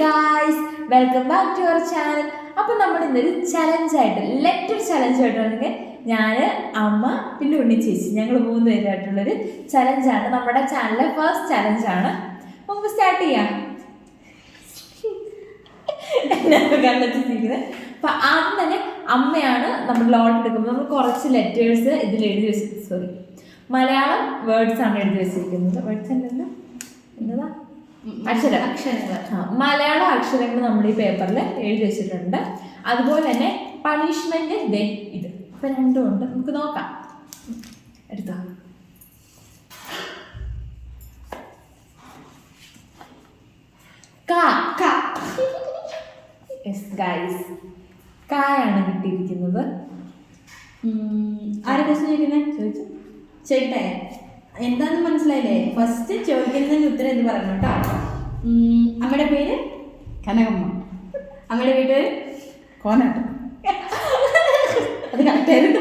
Guys, welcome back to our channel. അപ്പം നമ്മൾ ഇന്നൊരു ചലഞ്ചായിട്ട് ലെറ്റർ ചലഞ്ചായിട്ട് വന്നെങ്കിൽ ഞാൻ, അമ്മ, പിന്നെ ഉണ്ണി ചേച്ചി, ഞങ്ങൾ 3 പേരായിട്ടുള്ളൊരു ചലഞ്ചാണ്. നമ്മുടെ ചാനലിലെ ഫസ്റ്റ് ചലഞ്ചാണ്. നമുക്ക് സ്റ്റാർട്ട് ചെയ്യാം. കണ്ടെത്തിയിരിക്കുന്നത്. അപ്പം ആദ്യം തന്നെ അമ്മയാണ് നമ്മൾ ലോട്ട് എടുക്കുമ്പോൾ നമ്മൾ കുറച്ച് ലെറ്റേഴ്സ് ഇതിൽ എഴുതി വെച്ചിട്ട്, മലയാളം വേർഡ്സ് ആണ് എഴുതി വെച്ചിരിക്കുന്നത്. വേർഡ്സ് അല്ലല്ലോ, എന്നതാ അക്ഷരങ്ങൾ. മലയാളം അക്ഷരങ്ങൾ നമ്മൾ ഈ പേപ്പറിൽ എഴുതി വെച്ചിട്ടുണ്ട്. അതുപോലെ തന്നെ പണിഷ്മെന്റ് ഇത്. അപ്പൊ രണ്ടും ഉണ്ട്, നമുക്ക് നോക്കാം. എടുത്തോ. കായാണ് കിട്ടിയിരിക്കുന്നത്. ആരെ ക്വസ്റ്റ്യൻ ചോദിക്കുന്നത്? ചോദിക്കട്ടെ, എന്താന്ന് മനസ്സിലായില്ലേ? ഫസ്റ്റ് ചോദിക്കുന്നതിന് ഉത്തരം ഇത് പറയണം കേട്ടോ. അമ്മയുടെ പേര് കനകമ്മ. അമ്മയുടെ വീട്ടുപേര് കോനാട്ട്. അത് കറക്റ്റായിരുന്നു.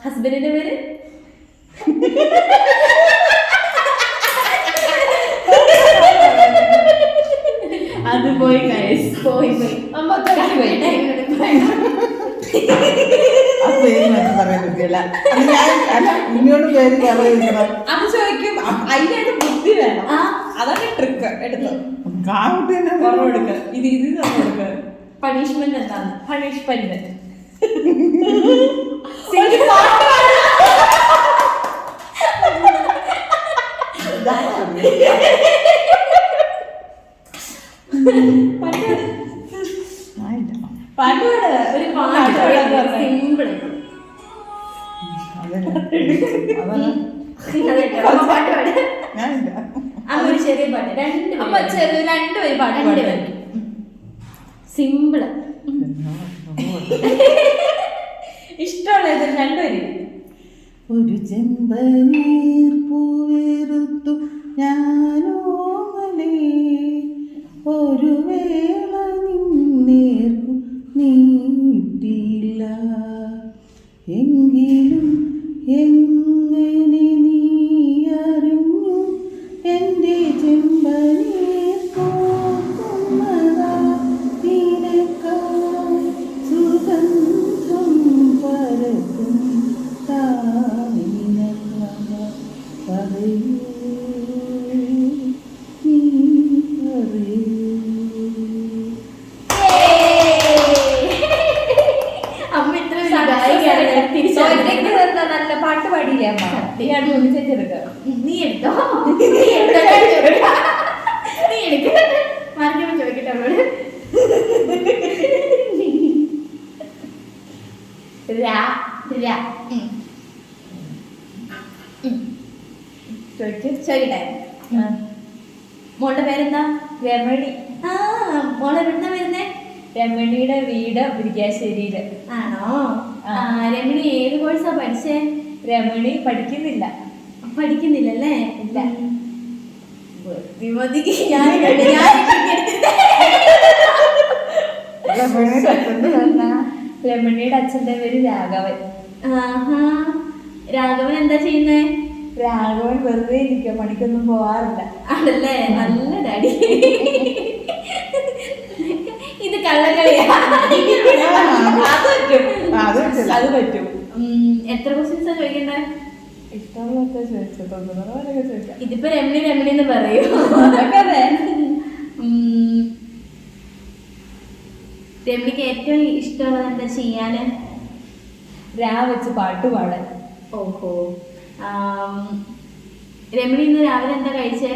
ഹസ്ബൻഡിന്റെ പേര് അത് പോയി പോയി പറയാൻ പറ്റില്ല. ഇങ്ങോട്ട് പേര് പറയുന്നത് അത് ചോദിക്കും. അതിനായിട്ട് ബുദ്ധി വേണം. അതാണ് ട്രിക്ക്. എടുത്തു കൊടുക്ക. ഇത് കൊടുക്ക. പണിഷ്മെന്റ് എന്താണ്? പണിഷ്മെന്റ് ഒരു പാട്ട് സിമ്പിൾ. ഒരു ചെറിയ പാട്ട്, രണ്ട് വരി പാട്ട്. സിമ്പിള്. ഇഷ്ടമുള്ളത് 2 വരി. ഒരു ചെമ്പനീർ പൂവേറുത്തു ഞാനോ മലേ, ഒരു വേള നിന്നേർക്കു നീട്ടില്ല, എങ്കിലും എങ്ങനെ നീ അറിഞ്ഞു എൻ്റെ ചെമ്പനീർ പൂക്കുന്നതാ നിനക്കായി സുഗന്ധം പരത്തും താനിനക്കഥ പറയൂ നീ പറയൂ. നല്ല പാട്ട് പാടിയില്ലേ അമ്മ? ചേച്ചെടുക്ക. നീ എടുത്തോ. നീ എടുക്ക. മാർക്കമ്മ ചോദിക്കട്ടെ അവളോട്. ചോദിക്കട്ടെ, മോളുടെ പേരെന്താ? രമണി. മോളെ എവിടുന്നാ വരുന്നേ? രമണിയുടെ വീട് മുരിക്കാശ്ശേരിയില്. ആണോ? രമണി ഏത് കോഴ്സാ പഠിച്ചേ? രമണി പഠിക്കുന്നില്ല. പഠിക്കുന്നില്ലല്ലേ? ഇല്ല. വിമതിക്ക് രമണിയുടെ അച്ഛന്റെ പേര് രാഘവൻ. രാഘവൻ എന്താ ചെയ്യുന്നേ? രാഘവൻ വെറുതെ ഇരിക്കുക, പണിക്കൊന്നും പോവാറില്ല. ആണല്ലേ? നല്ല ഡാഡി. ഇത് കള്ളക്കളിയാ. അത് പറ്റും. എത്ര ക്വസ്റ്റ്യൻസാ ചോദിക്കണ്ടേ? ഇഷ്ടമുള്ളതൊക്കെ ചോദിച്ചു. ചോദിക്കാം. ഇതിപ്പോ രമണി എന്ന് പറയൂ. രമണിക്ക് ഏറ്റവും ഇഷ്ടമുള്ളത് എന്താ ചെയ്യാന്? വെച്ച് പാട്ട് പാടാൻ. ഓഹോ. രമണി ഇന്ന് രാവിലെ എന്താ കഴിച്ചേ?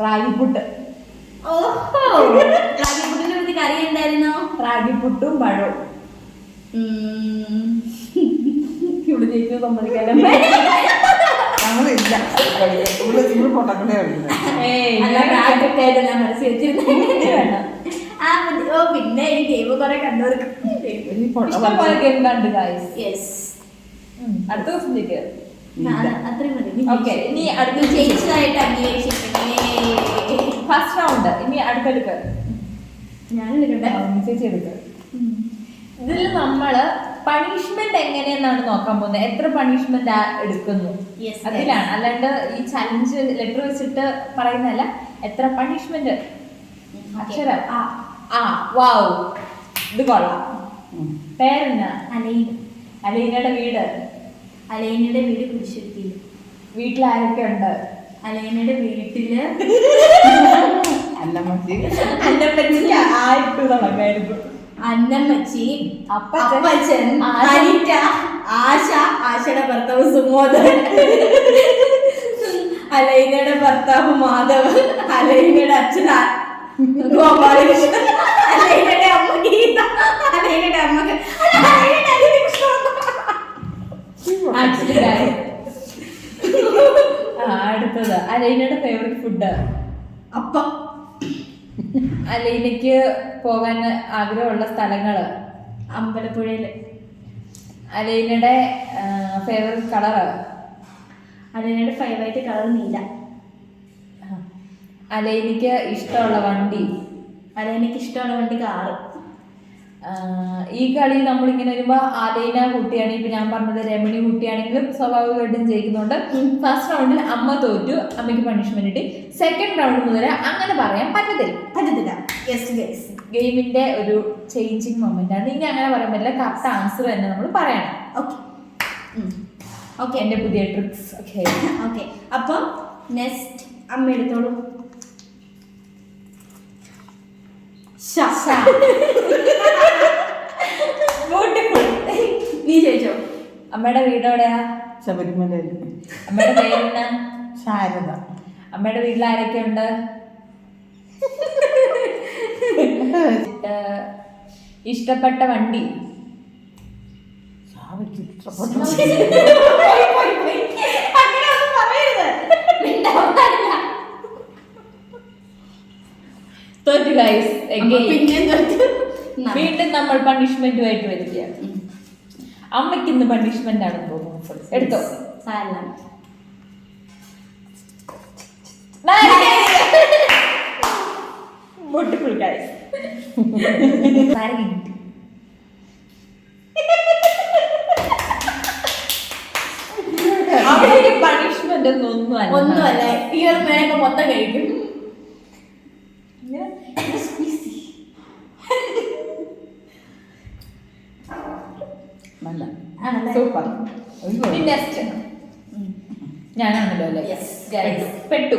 റാഗിപ്പുട്ട്. ഓഹോ. റാഗിപ്പുട്ടിന്റെ അടുത്ത് കറി എന്തായിരുന്നോ? റാഗിപ്പുട്ടും പഴവും. ഇവിടെ ജയിച്ചു സമ്മതിക്കാനും മനസ്സിൽ വെച്ചിരുന്നു. പിന്നെ ഈ ഗെയിം കുറെ കണ്ടുകൊടുക്കും. അടുത്ത ദിവസം ചോദിക്കുക. അത്രയും മതി. ഓക്കെ, ഇനി അടുത്ത ജയിച്ചതായിട്ട് അംഗീകരിച്ചിട്ടുണ്ട്. First round. ഇനി അടുത്തെടുക്കുക. ഞാൻ എടുക്കട്ടെ. ചേച്ചി എടുക്കുക. ഇതിൽ നമ്മള് പണിഷ്മെന്റ് എങ്ങനെയെന്നാണ് നോക്കാൻ പോകുന്നത്. എത്ര പണിഷ്മെന്റ് എടുക്കുന്നു Yes, അതിലാണ്, അല്ലാണ്ട് ഈ ചലഞ്ച് ലെറ്റർ വെച്ചിട്ട് പറയുന്നതല്ല. എത്ര പണിഷ്മെന്റ്. അക്ഷരം വാവ്, ഇത് കൊള്ളാം. പേരെന്നാ? അലൈന. അലീനയുടെ വീട്. അലൈനയുടെ വീട് കുരിശുരുത്തിയിൽ. വീട്ടിൽ ആരൊക്കെ ഉണ്ട്? അലൈനയുടെ വീട്ടില് അന്നമ്മച്ചി അന്നപ്പച്ചിക്ക് ആയിട്ട് തുടങ്ങായിരുന്നു. അന്നമ്മച്ചി, അപ്പച്ചൻ, അപ്പച്ചൻ, ആശ. അനിറ്റ, ആശ, ആശയുടെ ഭർത്താവ് സുമോദരൻ, അലൈനയുടെ ഭർത്താവ് മാധവ്, അലൈനയുടെ അച്ഛൻ ഗോപാലകൃഷ്ണൻ, അലൈനയുടെ അമ്മ ഗീത, അലൈനയുടെ അമ്മ അടുത്തത് അലീനയുടെ ഫേവറേറ്റ് ഫുഡ്. അപ്പം. അലീനയ്ക്ക് പോകാൻ ആഗ്രഹമുള്ള സ്ഥലങ്ങള്. അമ്പലപ്പുഴയില്. അലീനയുടെ ഫേവറേറ്റ് കളറ്. അലൈനയുടെ ഫേവറേറ്റ് കളർ നീല. അലീനയ്ക്ക് ഇഷ്ടമുള്ള വണ്ടി. അലൈനയ്ക്ക് ഇഷ്ടമുള്ള വണ്ടി കാറ്. ഈ കളി നമ്മളിങ്ങനെ വരുമ്പോ അലീന കുട്ടിയാണെങ്കിൽ, ഇപ്പൊ ഞാൻ പറഞ്ഞത് രമണി കുട്ടിയാണെങ്കിലും സ്വാഭാവികമായിട്ടും ജയിക്കുന്നുണ്ട്. ഫസ്റ്റ് റൗണ്ടിൽ അമ്മ തോറ്റു, അമ്മയ്ക്ക് പണിഷ്മെന്റ് കിട്ടി. സെക്കൻഡ് റൗണ്ട് മുതൽ അങ്ങനെ പറയാൻ പറ്റത്തില്ല. ഗെയിമിന്റെ ഒരു ചേഞ്ചിങ് മൊമെന്റ് ആണ്. ഇനി അങ്ങനെ പറയാൻ പറ്റില്ല, കറക്റ്റ് ആൻസർ തന്നെ നമ്മൾ പറയണം. ഓക്കെ, എന്റെ പുതിയ ട്രിക്സ്. ഓക്കെ. അപ്പം നെക്സ്റ്റ് അമ്മ എടുത്തോളൂ. നീ ചോദിച്ചോ. അമ്മയുടെ വീട് എവിടെയാ? ശബരിമലയിൽ. അമ്മയുടെ പേരെന്നാ? ശാരദ. അമ്മയുടെ വീട്ടിൽ ആരൊക്കെ ഉണ്ട്? ഇഷ്ടപ്പെട്ട വണ്ടി. തോറ്റു ഗൈസ്. വീണ്ടും നമ്മൾ പണിഷ്മെന്റുമായിട്ട് വരികയാണ്. അമ്മയ്ക്ക് ഇന്ന് പണിഷ്മെന്റ് ആണെന്ന് തോന്നുന്നു. എടുത്തോ. Beautiful guys. അവർക്ക് പണിഷ്മെന്റ് ഒന്നുമല്ല. ഈ ഒരു മേനൊക്കെ മൊത്തം കഴിക്കും. നല്ല സൂപ്പർ. നെക്സ്റ്റ് ഞാനാണല്ലോ അല്ലേ? പെട്ടു.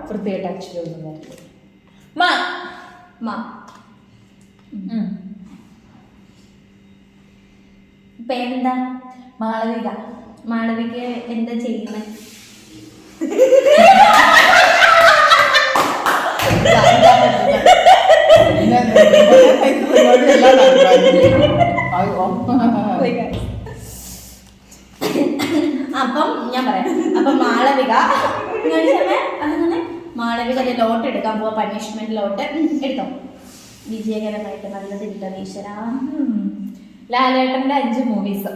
വൃത്തിയായിട്ട് അക്ഷരമൊന്നും പേരെന്താ? മാളവിക. മാളവിക എന്താ ചെയ്യുന്നത്? അപ്പം ഞാൻ പറയാം. അപ്പൊ മാളവിക അങ്ങനെ മാളവിക ലോട്ട് എടുക്കാൻ പോവാ. പണിഷ്മെന്റ് ലോട്ട് എടുത്തോ. വിജയകരമായിട്ട് നല്ലത് കിട്ടാൻ ഈശ്വര. ലാലേട്ടന്റെ 5 മൂവീസ്.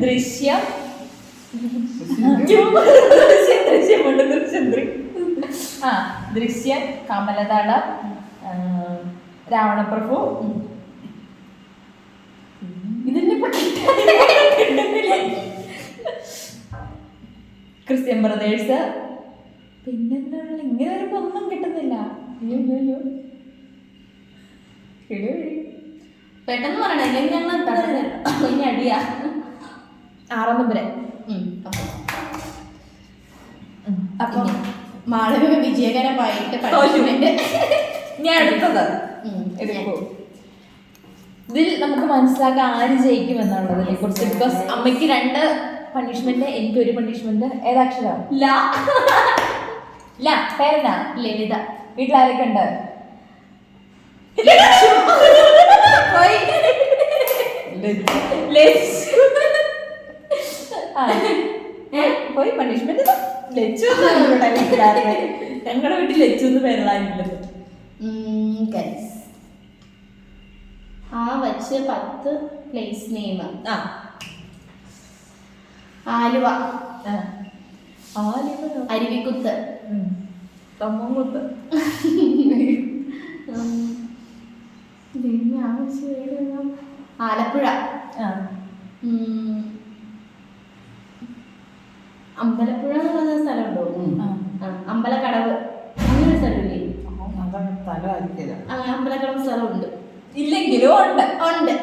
ദൃശ്യം, ദൃശ്യം, കമലദളം, രാവണപ്രഭു. ഇതിന്റെ ക്രിസ്ത്യൻ ബ്രദേഴ്സ്. പിന്നെന്താ ഇങ്ങനെ വരുമ്പോ ഒന്നും കിട്ടുന്നില്ല. പെട്ടെന്ന് പറയണേ, ഞങ്ങൾ അടിയാ. 6 നമ്പര്. അപ്പൊ മാളവിക വിജയകരമായിട്ട് പണിഷ്മെന്റ്. ഞാൻ അടുത്തത് എടുക്കൂ. ഇതിൽ നമുക്ക് മനസ്സിലാക്കാൻ ആര് ജയിക്കും എന്നുള്ളതിനെ കുറിച്ച്. ബിക്കോസ് അമ്മയ്ക്ക് 2 പണിഷ്മെന്റ്, എനിക്ക് 1 പണിഷ്മെന്റ്. ഏതാക്ഷരം? ല. പേരെന്നാ? ലളിത. വീട്ടിലാരൊക്കെ ഉണ്ട്? പോയി പണിഷ്മെന്റ്. ലച്ചു ഞങ്ങളുടെ വീട്ടിൽ ലച്ചു എന്ന് പേരുള്ളായിരുന്നത്. വച്ച് 10 പ്ലേസ് നെയിം. ആലുവ, അരുവിക്കുത്ത്. തമ്മംകുത്ത്. പിന്നെ ആലപ്പുഴ. അമ്പലപ്പുഴ എന്ന് പറഞ്ഞ സ്ഥലമുണ്ടോ? അമ്പലക്കടവ് അങ്ങനെ ഒരു സ്ഥലമില്ലേ? അമ്പലക്കടവ് സ്ഥലമുണ്ട്. ഇല്ലെങ്കിലും ഉണ്ട്. ഉണ്ട്.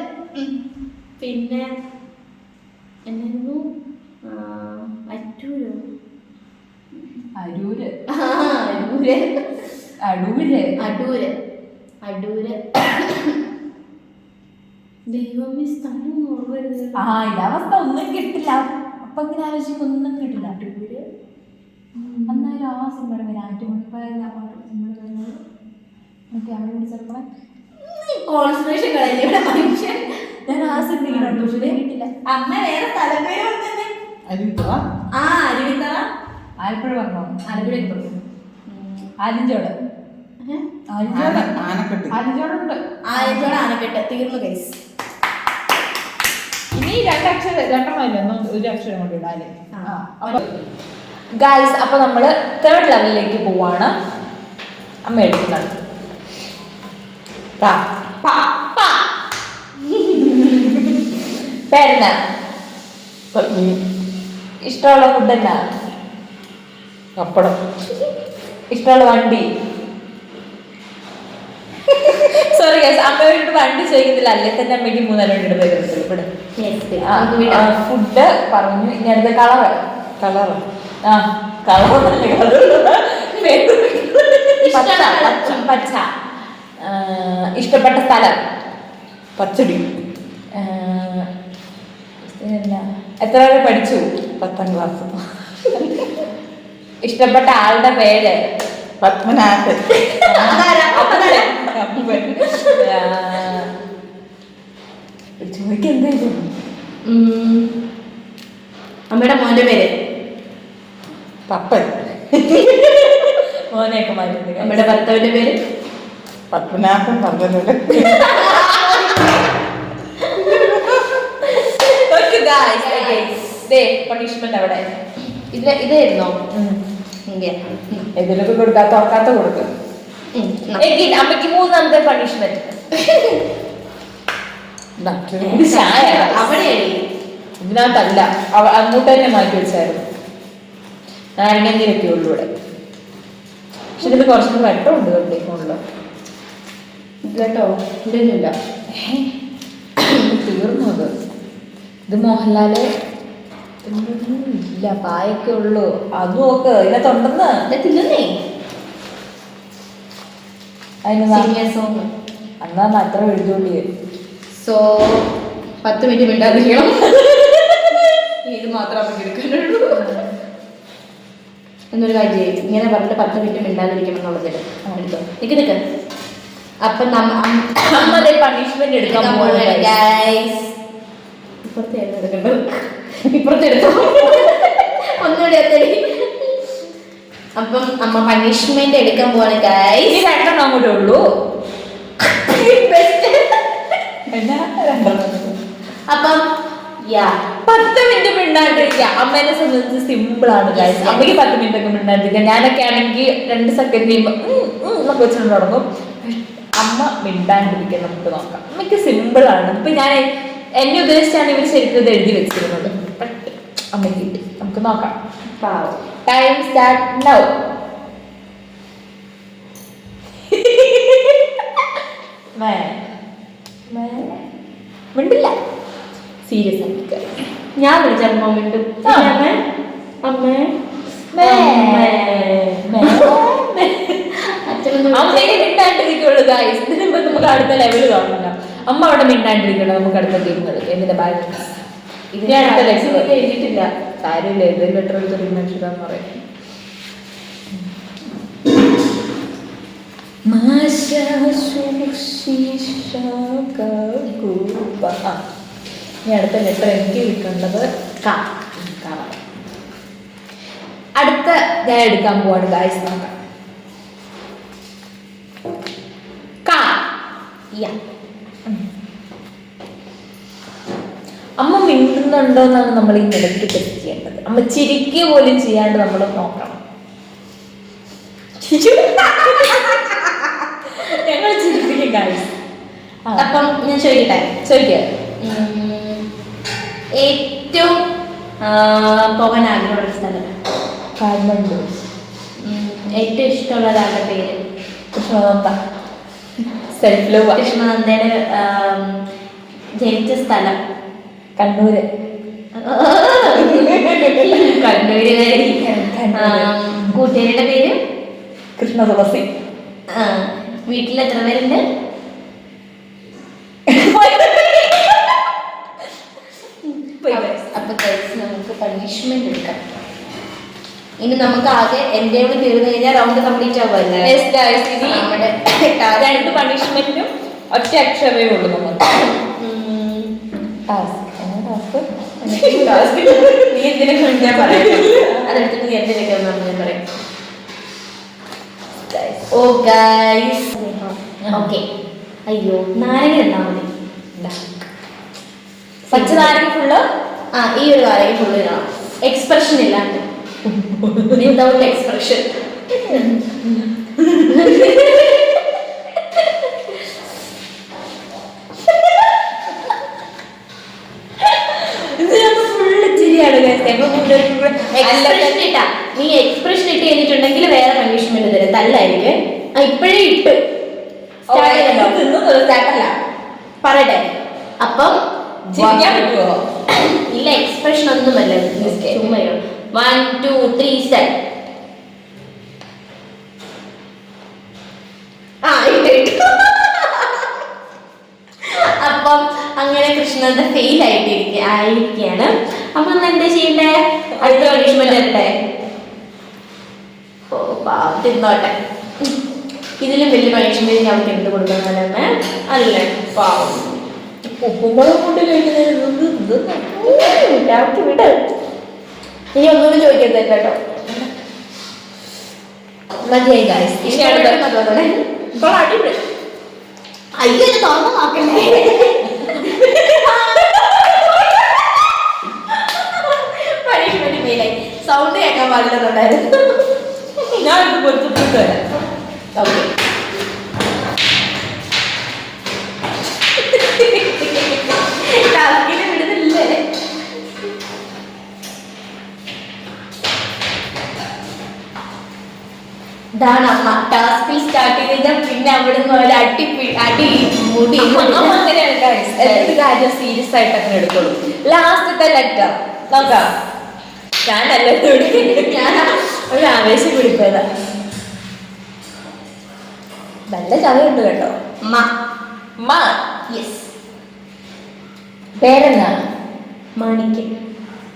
പിന്നെ എന്നായിരുന്നു? അറ്റൂരോ? അരൂര്. അടൂര്. അടൂര്. അടൂര്. അടൂര്. ദൈവമേ സ്ഥലം ഓർമ്മ. ഇതവസ്ഥ ഒന്നും കിട്ടില്ല. അപ്പൊ ഇങ്ങനെ ആലോചിക്കും ഒന്നും കിട്ടില്ല. അടൂര്. എന്നാലും ആ സിനിമയുടെ പേര് ആറ്റുമുണിപ്പായ മറ്റേ അവിടെ വിളിച്ചെടുക്കണേ. കോൺസെൻട്രേഷൻ കളഞ്ഞ മനുഷ്യൻ. ഞാൻ ആ സിനിമയിലുണ്ട്. പക്ഷേ കിട്ടില്ല. അമ്മ വേറെ സ്ഥലം പേര് പറഞ്ഞത് അരുവിത്തറ. അരുവിത്തറ. ആലപ്പുഴ പറഞ്ഞോ? ആലപ്പുഴയ്ക്ക് പറഞ്ഞു. ആലിഞ്ചോട്. ആനക്കെട്ട്. ആലിഞ്ചോടുണ്ട്. ആലപ്പുഴ ആനക്കെട്ട്. തീർന്നു കേസ്. ഇനി രണ്ടെണ്ണമല്ലോ ഒരു അക്ഷരം കൊണ്ട് ഇടാല്ലേ. ഗൈസ്, അപ്പൊ നമ്മള് 3rd ലെവലിലേക്ക് പോവാണ്. അമ്മ എടുക്കുന്നത് പേരെന്നാ? ഇഷ്ടമുള്ള ഫുഡ് എന്നാ? പപ്പടം. ഇഷ്ടമുള്ള വണ്ടി? സോറി ഗൈസ്, അമ്മയോട് വണ്ടി ചോദിക്കുന്നില്ല. അല്ലേ തന്നെ അമ്മയ്ക്ക് 3 വണ്ടിയുടെ പേര് ഇവിടെ. ഫുഡ് പറഞ്ഞു. ഇനി അടുത്ത കളറ്. കളറ്. പച്ച. ഇഷ്ടപ്പെട്ട സ്ഥലം? പച്ചടി. എത്ര വരെ പഠിച്ചു? 10ാം ക്ലാസ്. ഇഷ്ടപ്പെട്ട ആളുടെ പേര്? പത്മനാഭൻ. ചോദിക്കെന്തായാലും അമ്മയുടെ മോന്റെ പേര്? പപ്പൻ. മോനെയൊക്കെ മാറ്റി. അമ്മയുടെ ഭർത്താവിന്റെ പേര്? പത്മനാഭൻ. പറഞ്ഞത് പണിഷ്മെന്റ് അവിടെ ഇതായിരുന്നോ? ഇതിലൊക്കെ കൊടുക്കാത്ത ഉറക്കാത്ത കൊടുക്കും. അമ്മയ്ക്ക് 3ാമത്തെ പണിഷ്മെന്റ്. ഇതിനകത്തല്ല, അങ്ങോട്ട് തന്നെ മാറ്റി വെച്ചായിരുന്നു. നാരങ്ങനീരൊക്കെ ഉള്ളൂ ഇവിടെ. പക്ഷെ ഇതിൽ കുറച്ചും കൂടി വെട്ടമുണ്ട് കേട്ടോ ഫോണില്. കേട്ടോ ഇതൊന്നുമില്ല. തീർന്നു അത്. ഇത് മോഹൻലാല് ഇല്ല, പായൊക്കെ ഉള്ളൂ. അതും ഒക്കെ ഇതിനകത്തുണ്ടെന്ന്. തിന്നേ അന്നാ അത്ര എഴുതോളി. So 10 minute മിണ്ടാതിരിക്കണം. ഇത് മാത്രം എടുക്കാനുള്ളൂ എന്നൊരു കാര്യം. ഇങ്ങനെ പറഞ്ഞിട്ട് 10 മിനിറ്റ് മിണ്ടാതിരിക്കണം എന്നുള്ളത് എടുത്തോ. നിക്ക്. അപ്പൊ നമ്മളെ പണിഷ്മെന്റ് എടുക്കാൻ പോകുന്നത് ഇപ്പുറത്തെയായിരുന്നു എടുക്കേണ്ടത്. ഇപ്പുറത്തെടുത്തോ ഒന്നുകൂടി എത്തടി. അപ്പം അമ്മ പണിഷ്മെന്റ് എടുക്കാൻ പോവാണ് ഗൈസ്. ഇനി 2 അങ്ങോട്ടേ ഉള്ളൂ. അപ്പം 10 മിനിറ്റ് മിണ്ടാണ്ടിരിക്കുക. അമ്മേനെ സംബന്ധിച്ച് സിമ്പിൾ ആണ് ഗൈസ്. അമ്മയ്ക്ക് 10 മിനിറ്റ് ഒക്കെ മിണ്ടാണ്ടിരിക്കുക. ഞാനൊക്കെ ആണെങ്കിൽ 2 സെക്കൻഡ് കഴിയുമ്പോൾ എന്നൊക്കെ വെച്ചിട്ട് തുടങ്ങും. അമ്മ മിണ്ടാണ്ടിരിക്കുക. നമുക്ക് നോക്കാം. അമ്മയ്ക്ക് സിമ്പിൾ ആണ്. ഇപ്പൊ ഞാൻ എന്നെ ഉദ്ദേശിച്ചാണ് ഇവർ ശരിക്കും ഇത് എഴുതി വെച്ചിരുന്നത്. ബട്ട് അമ്മയ്ക്ക് കിട്ടി. നമുക്ക് നോക്കാം. Time start now. മിണ്ടില്ല. സീരിയസ് ആയിട്ട് ഞാൻ വിളിച്ചപ്പോ മിണ്ടും. അമ്മയെ മിണ്ടാണ്ടിരിക്കുള്ളൂ ഗൈസ്. ഇതിനുമ്പോ നമുക്ക് അടുത്ത ലെവൽ കാണുന്നില്ല. അമ്മ അവിടെ മിണ്ടാണ്ടിരിക്കണം. നമുക്ക് അടുത്ത ഗെയിം കളിക്കാം. ഇതിന്റെ ബാലൻസ് ഇതിനെ അടുത്ത ലെക്ചർ എഴുതിയിട്ടില്ല. കാര്യമില്ല. ഏത് ലെറ്റർ എടുത്ത് റിമൻഷതാന്ന് പറയും. ഇനി അടുത്ത ലെറ്റർ എനിക്ക് കിട്ടേണ്ടത് ക. അടുത്ത ഞാൻ എടുക്കാൻ പോവാണ് ഗൈസ്. നോക്കാം. അമ്മ മിണ്ടുന്നുണ്ടോ എന്നാണ് നമ്മൾ ഈ നിലയ്ക്ക് ടെസ്റ്റ് ചെയ്യേണ്ടത്. അമ്മ ചിരിക്കുക പോലും ചെയ്യാണ്ട് നമ്മൾ നോക്കണം. ഞങ്ങൾ ചിരിപ്പിക്കും ഗൈസ്. അപ്പം ഞാൻ ചോദിക്കട്ടെ? ചോദിക്കുക. ഏറ്റവും പോകാൻ ആഗ്രഹമുള്ള സ്ഥലം? കാഠ്മണ്ഡു. ഏറ്റവും ഇഷ്ടമുള്ള ഒരാളുടെ പേര്? കൃഷ്ണനന്ദ. Self love. കൃഷ്ണനന്ദയുടെ ജനിച്ച സ്ഥലം? കണ്ണൂര്. കണ്ണൂരുകാരി. കൂട്ടുകാരിയുടെ പേര്? കൃഷ്ണ തുളസി. വീട്ടിൽ എത്ര പേരുണ്ട്? അപ്പൊ നമുക്ക് പണിഷ്മെന്റ് എടുക്കാം. ഇനി നമുക്ക് ആകെ എന്റെ കൂടി തീർന്നു കഴിഞ്ഞാൽ റൗണ്ട് കംപ്ലീറ്റ് ആവുമല്ലേ? നമ്മുടെ 2 പണിഷ്മെന്റും ഒറ്റ അക്ഷരമേ ഉള്ളൂ നമുക്ക്. നീ എന്തിനെ ഞാൻ പറയാം, അതെടുത്തിട്ട് നീ എന്തിനൊക്കെ ഞാൻ പറയാം. ഓ ഗൈസ്, ഓക്കെ. അയ്യോ, നാരങ്ങ ഇടാ മതി. പച്ച നാരങ്ങ ഫുള്ള്. ഈ ഒരു നാരങ്ങ ഫുള്ള് ഇടണം. എക്സ്പ്രഷൻ ഇല്ലാണ്ട്, വിതൗട്ട് എക്സ്പ്രഷൻ. നീ എക്സ്പ്രഷൻ ഇട്ട് കഴിഞ്ഞിട്ടുണ്ടെങ്കിൽ വേറെ പണിഷ്മെന്റ് തരും, തല്ലായിരിക്കും. ഇപ്പോഴേ ഇട്ട് സ്റ്റാർട്ടല്ല പറയട്ടെ. അപ്പം പറ്റുമോ? ഇല്ല, എക്സ്പ്രഷൻ ഒന്നുമല്ല, ചുമ്മയോ. 1 2 3 സ്റ്റാർട്ട്. അപ്പം അങ്ങനെ കൃഷ്ണന്റെ ഫെയിൽ ആയിരിക്കുകയാണ്. അപ്പൊ എന്താ ചെയ്യണ്ടേ? അടുത്ത പണിഷ്മെന്റ് അല്ലേ? ഓ തിന്നോട്ടെ. ഇതിലും വലിയ പണിഷ്മെന്റ് അവർക്ക് എന്ത് കൊടുക്കുന്നതല്ലേ? അല്ലേ പാവം. ഉപ്പുമുളക് കൊണ്ട് കഴിക്കുന്നത് വിട്. ഇനി ഒന്നുകൂടി ചോദിക്കരുത് കേട്ടോ. മതിയായി ഗൈസ്. അടിപൊളി. അയ്യോ, ഇത് തുറന്നു നോക്കണ്ടേ? സൗണ്ട് കേൾക്കാൻ പാടില്ലെന്നുണ്ടായിരുന്നു. ഞാൻ ഇത് പൊരുത്തിട്ട് വരാം. ഓക്കെ. വിടുന്നില്ലേ? ഇതാണ് അമ്മ ടാസ്കിൽ സ്റ്റാർട്ട് ചെയ്താൽ പിന്നെ അവിടുന്ന് ഒരു അടി മുടി. അങ്ങനെയാണ് ഗൈസ്, എന്ത് കാര്യം സീരിയസ് ആയിട്ട് അങ്ങനെ എടുക്കുള്ളൂ. ലാസ്റ്റത്തെ ലെറ്റർ നോക്കാം. ഞാനല്ല ഞാൻ ഒരു ആവേശം പിടിപ്പോയതാ. നല്ല ചതയുണ്ട് കേട്ടോ. യെസ്. പേരെന്താണ്? മാണിക്ക്.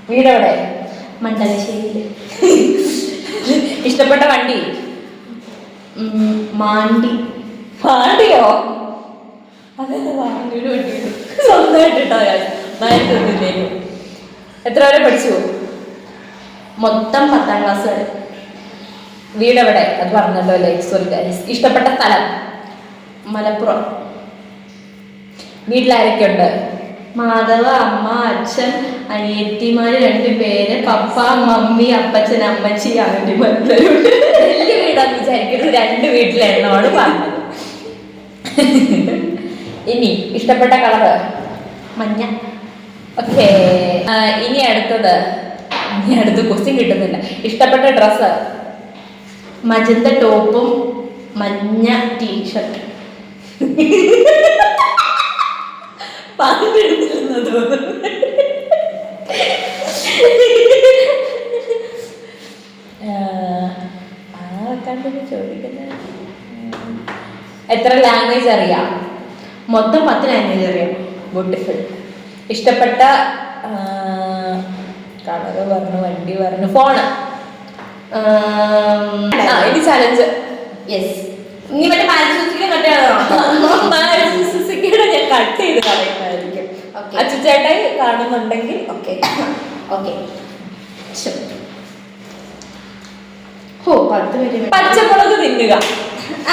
വീടെവിടെ? മണ്ഡലശ്ശേരിയില്. ഇഷ്ടപ്പെട്ട വണ്ടി? മാണ്ടി. മാണ്ടിയോ? അതെന്താ മാണ്ടിയുടെ വണ്ടി? സ്വന്തമായിട്ടോ? നായിട്ടൊന്നുമില്ലേനു. എത്ര വരെ പഠിച്ചു? മൊത്തം 10ാം ക്ലാസ് വരെ. വീടെവിടെ? അത് പറഞ്ഞല്ലോ അല്ലേ? Sorry guys. ഇഷ്ടപ്പെട്ട സ്ഥലം? മലപ്പുറം. വീട്ടിലാരൊക്കെ ഉണ്ട്? മാധവ, അമ്മ, അച്ഛൻ, അനിയത്തിമാര് 2 പേര്, പപ്പ, മമ്മി, അപ്പച്ചൻ, അമ്മച്ചി, ആന്റിമാരുണ്ട്. വലിയ വീടാന്ന് വിചാരിക്കുന്നത് 2 വീട്ടിലെണ്ണമാണ് പറഞ്ഞത്. ഇനി ഇഷ്ടപ്പെട്ട കളറ്? മഞ്ഞ. ഓക്കേ. ഇനി അടുത്ത ക്വസ്റ്റ്യൻ കിട്ടുന്നില്ല. ഇഷ്ടപ്പെട്ട ഡ്രസ്സ്? മജന്ത ടോപ്പും മഞ്ഞ ടീഷർട്ട്. പറഞ്ഞിരുന്നില്ലെന്ന് തോന്നുന്നു. ചോദിക്കുന്നത് എത്ര ലാംഗ്വേജ് അറിയാം? മൊത്തം 10 ലാംഗ്വേജ് അറിയാം. ബ്യൂട്ടിഫുൾ. ഇഷ്ടപ്പെട്ട കളറ് പറഞ്ഞു, വണ്ടി പറഞ്ഞു, ഫോണ്. ഇത് ചലഞ്ച്. യെസ്. നീ മറ്റേ മാരുതി കട്ടാണോ? ഞാൻ കട്ട് ചെയ്ത് കളയുന്നതായിരിക്കും. അച്ചുചേട്ടായി കാണുന്നുണ്ടെങ്കിൽ ഓക്കെ. ഓക്കെ. ഓ 10 മിനിറ്റ്. പച്ചമുളക് തിന്നുക.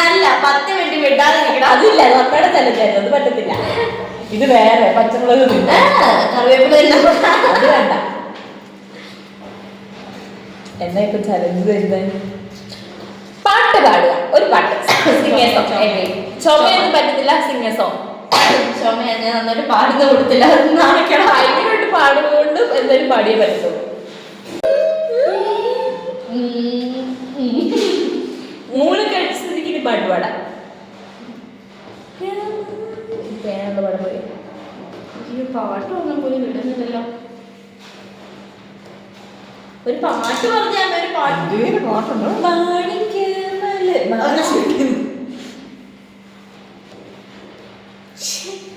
അല്ല, 10 മിനിറ്റ് വിടാതെ നിൽക്കണം. അതില്ല, നമ്മുടെ ചലഞ്ചായിരുന്നു, അത് പറ്റത്തില്ല. ഇത് വേറെ പച്ചമുളക് തിന്നുക. കറിവേപ്പില അത് വേണ്ട. എന്നാ ഇപ്പൊ ചലഞ്ച് തരുന്നത്? പാട്ട് പാടുക, ഒരു പാട്ട്. Singer song. ചുമയൊന്നും പറ്റത്തില്ല, സിംഗർ സോങ്. ചുമ ഞാൻ നന്നായിട്ട് പാടുന്ന കൊടുത്തില്ല, നാണക്കണം. ഭയങ്കരമായിട്ട് പാടുകൊണ്ട് എന്തായാലും പാടിയേ പറ്റത്തുള്ളൂ. മൂന്ന് കഴിച്ചതിന് ഇനി പാട്ട് പാടാം. പേനുള്ള പാടാൻ പോയി. ഈ പാട്ട് ഒന്നും പോലും വിടുന്നില്ലല്ലോ. ഒരു പാട്ട് പറഞ്ഞാൽ ഒരു പാട്ട് ഇന്ത്യയിൽ പാട്ടുണ്ടോ?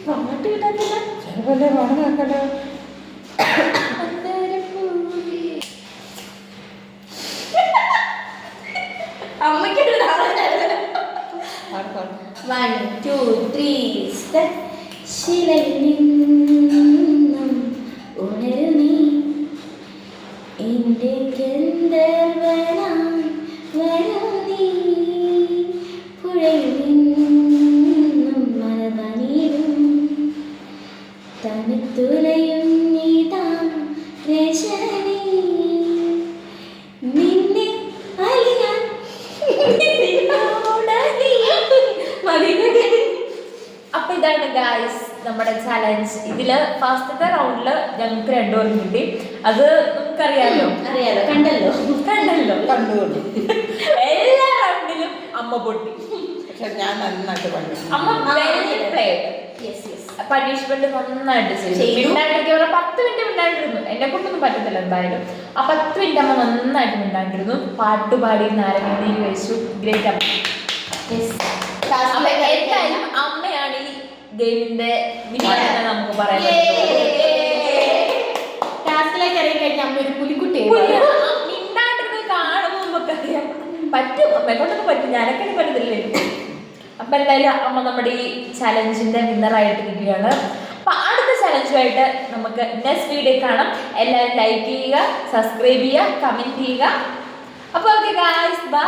പാട്ട് കിട്ടാത്തില്ല. ചെറുപ്പല്ലേ പാടുന്ന കേൾക്കല്ലോ. അമ്മയ്ക്കൊരു പാട്. 1 2 3 step. ശിലയിൽ നിന്നും ഉണരു നീ എൻ്റെ ഗന്ധർവനായി വരൂ നീ. പുഴയിൽ നിന്നും മലമണിയും തണുത്തുലയും നീതാ രശനി. നിന്നെ അലിയാൻ അപ്പൊ ഇതാണ് ഗായ്സ് നമ്മുടെ ചലഞ്ച്. ഇതില് ഫസ്റ്റത്തെ റൗണ്ടില് ഞങ്ങൾക്ക് 2 പേർക്ക് കിട്ടി. അത് നമുക്കറിയാലോ, അറിയാലോ, കണ്ടല്ലോ. കണ്ടുകൊണ്ട്. എല്ലാ റൗണ്ടിലും അമ്മ പൊട്ടി. പക്ഷെ ഞാൻ നന്നായിട്ട് പാടും. അമ്മ പണിഷ്മെന്റ് നന്നായിട്ട് ചെയ്തു. മിണ്ടാണ്ടിരിക്കുക 10 മിനിറ്റ് മിണ്ടാണ്ടിരുന്നു. എന്നെ കൊണ്ടൊന്നും പറ്റത്തില്ല എന്തായാലും. ആ 10 മിനിറ്റ് അമ്മ നന്നായിട്ട് മിണ്ടാണ്ടിരുന്നു. പാട്ടുപാടി നാരങ്ങ കഴിച്ചു. ഗ്രേറ്റ് അമ്മ. എന്തായാലും അമ്മയാണ് ഈ ഗെയിമിന്റെ വിജയം നമുക്ക് പറയാൻ ടാസ്കിലേക്ക് ഇറങ്ങി കഴിഞ്ഞാൽ അമ്മ ഒരു പുലിക്കുട്ടി. മിണ്ടാണ്ടിരുന്ന് കാണുമ്പോൾ നമുക്കറിയാം പറ്റും. അമ്മയെ കൊണ്ടൊക്കെ പറ്റും, ഞാനൊക്കെ പറ്റത്തില്ലേ. അപ്പൊ എന്തായാലും അമ്മ നമ്മുടെ ഈ ചലഞ്ചിന്റെ വിന്നറായിട്ടിരിക്കുകയാണ്. അപ്പൊ അടുത്ത ചലഞ്ചുമായിട്ട് നമുക്ക് നെക്സ്റ്റ് വീഡിയോ കാണാം. എല്ലാവരും ലൈക്ക് ചെയ്യുക, സബ്സ്ക്രൈബ് ചെയ്യുക, കമന്റ് ചെയ്യുക. അപ്പൊ ഓക്കെ ഗായ്സ്, ബൈ.